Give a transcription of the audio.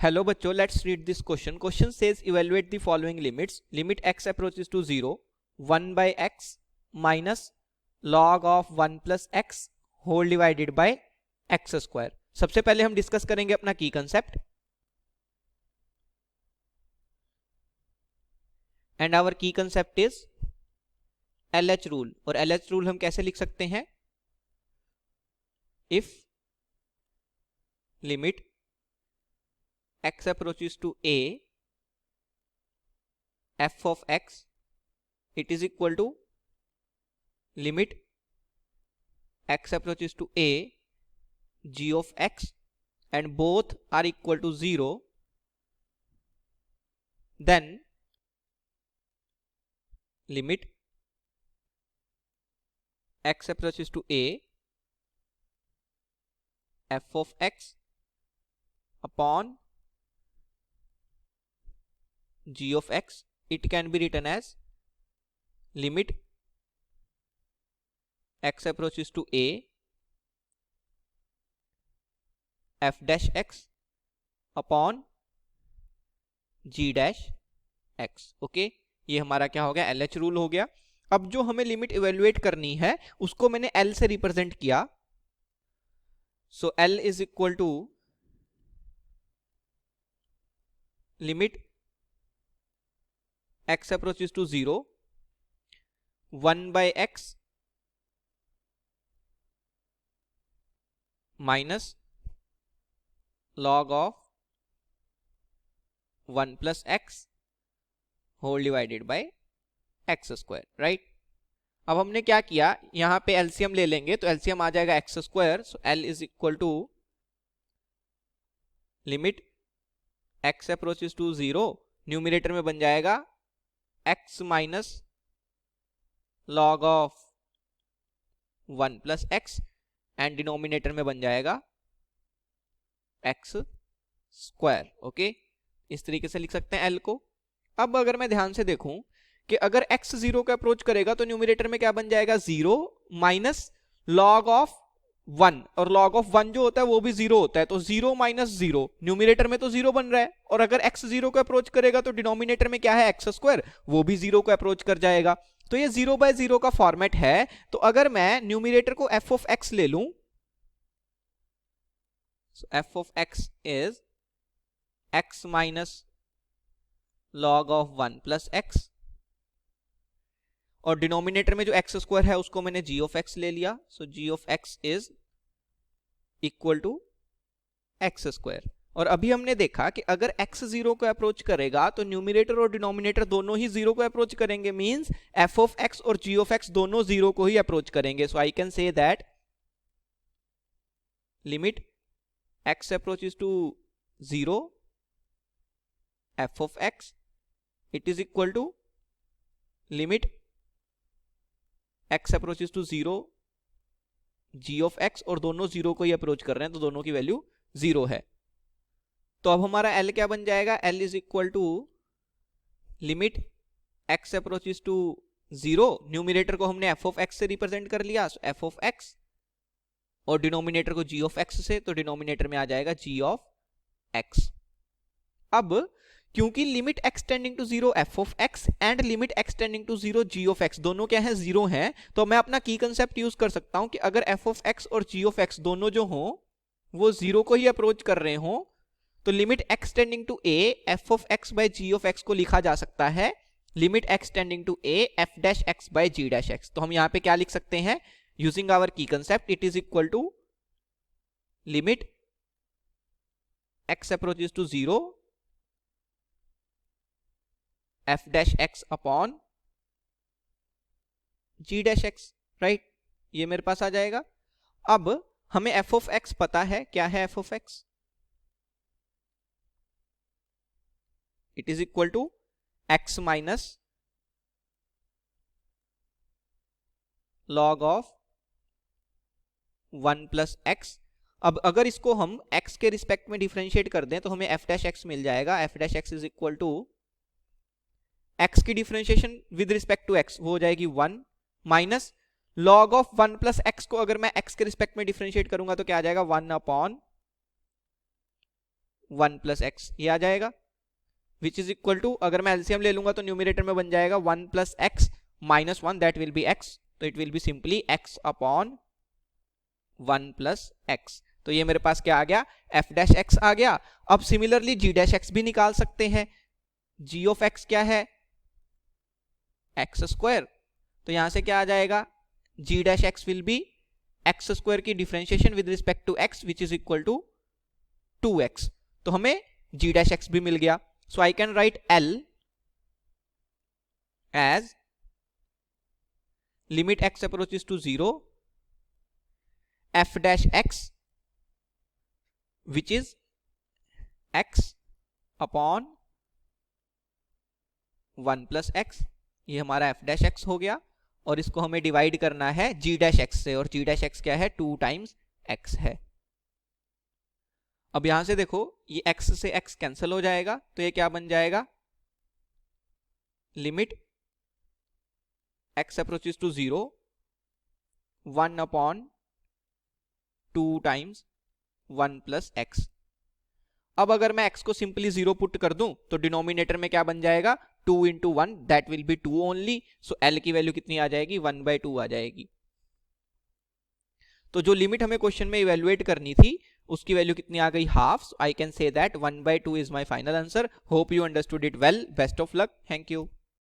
Hello बच्चों, let's read this question. Question says evaluate the following limits. Limit x approaches to 0, 1 by x minus log of 1 plus x whole divided by x square. सबसे पहले हम discuss करेंगे अपना key concept. And our key concept is LH rule. और LH rule हम कैसे लिख सकते हैं? If limit x approaches to a, f of x, it is equal to limit x approaches to a, g of x, and both are equal to 0, then limit x approaches to a, f of x upon g of x, it can be written as limit x approaches to a, f dash x upon g dash x. Okay, ये हमारा क्या हो गया? LH rule हो गया. अब जो हमें लिमिट इवेल्युएट करनी है उसको मैंने L से रिप्रेजेंट किया. So L is equal to limit x approaches to 0, 1 by x minus log of 1 plus x whole divided by x square, right? अब हमने क्या किया, यहां पे एलसीएम ले लेंगे तो एलसीएम आ जाएगा x square. So L is equal to limit x approaches to 0, numerator में बन जाएगा x minus log of 1 plus x and denominator में बन जाएगा x स्क्वायर. ओके, इस तरीके से लिख सकते हैं L को. अब अगर मैं ध्यान से देखूं कि अगर x 0 को अप्रोच करेगा तो न्यूमिनेटर में क्या बन जाएगा? 0 माइनस लॉग ऑफ 1, और लॉग ऑफ 1 जो होता है वो भी 0 होता है, तो 0 माइनस 0, न्यूमिनेटर में तो 0 बन रहा है. और अगर x 0 को अप्रोच करेगा तो डिनोमिनेटर में क्या है? x स्क्वायर, वो भी 0 को अप्रोच कर जाएगा. तो ये 0 बाय 0 का फॉर्मेट है. तो अगर मैं न्यूमिनेटर को f ऑफ x ले लूं, so f of x is x minus log of 1 plus x, और डिनोमिनेटर में जो x स्क्वायर है उसको मैंने g ऑफ x ले लिया. So g of x is equal to x square. और अभी हमने देखा कि अगर x 0 को अप्रोच करेगा तो न्यूमिनेटर और डिनोमिनेटर दोनों ही 0 को अप्रोच करेंगे, मींस f ऑफ x और g ऑफ x दोनों 0 को ही अप्रोच करेंगे. So I can say that limit x approaches to 0, f of x, it is equal to limit x approaches to 0, g of x, और दोनों 0 को ही approach कर रहे हैं तो दोनों की वैल्यू 0 है. तो अब हमारा L क्या बन जाएगा? L is equal to limit x approaches to 0, numerator को हमने f ऑफ x से रिप्रेजेंट कर लिया, सो f ऑफ x, और डिनोमिनेटर को g ऑफ x से, तो डिनोमिनेटर में आ जाएगा g ऑफ x. अब क्योंकि limit x tending to 0 f of x and limit x tending to 0 g of x दोनों क्या है? 0 हैं. तो मैं अपना की कंसेप्ट यूज कर सकता हूं कि अगर f ऑफ x और g ऑफ x दोनों जो हो वो 0 को ही अप्रोच कर रहे हो तो limit x tending to a f of x by g of x को लिखा जा सकता है limit x tending to a f dash x by g dash x. तो हम यहां पे क्या लिख सकते हैं? Using our key concept, it is equal to limit x approaches to 0, f dash x upon g dash x, right? ये मेरे पास आ जाएगा. अब हमें f of x पता है. क्या है f of x? It is equal to x minus log of 1 plus x. अब अगर इसको हम x के रिस्पेक्ट में डिफरेंशिएट कर दें तो हमें f dash x मिल जाएगा. f dash x is equal to x की differentiation with respect to x वो हो जाएगी 1 minus log of 1 plus x को अगर मैं x के रिस्पेक्ट में डिफरेंशिएट करूंगा तो क्या आ जाएगा? 1 अपॉन 1 प्लस एक्स, ये आ जाएगा, विच इज इक्वल टू, अगर मैं एलसीएम ले लूंगा तो न्यूमिनेटर में बन जाएगा 1 plus x minus 1, that will be x, तो it will be simply x upon 1 plus x. तो ये मेरे पास क्या आ गया, एफ डैश एक्स आ गया। अब सिमिलरली जी डैश एक्स भी निकाल सकते हैं। जी ऑफ एक्स क्या है, एक्स स्क्वायर, तो यहां से क्या आ जाएगा, g dash x will be x square की differentiation with respect to x which is equal to 2x, तो हमें जी डैश एक्स भी मिल गया। So I can write L as limit x approaches to 0 f dash x which is x upon 1 plus x, ये हमारा f dash x हो गया, और इसको हमें डिवाइड करना है g डैश x से, और g डैश x क्या है, 2 टाइम्स x है। अब यहां से देखो ये x से x कैंसिल हो जाएगा, तो ये क्या बन जाएगा, limit x approaches to 0 1 upon 2 times 1 plus x. अब अगर मैं x को सिंपली 0 पुट कर दूं तो डिनोमिनेटर में क्या बन जाएगा, 2 into 1, that will B 2 only, so L की वैल्यू कितनी आ जाएगी, 1/2 आ जाएगी। तो जो लिमिट हमें क्वेश्चन में इवेल्युएट करनी थी उसकी वैल्यू कितनी आ गई, half. I can say that 1/2 is my final answer. Hope you understood it well, best of luck, thank you.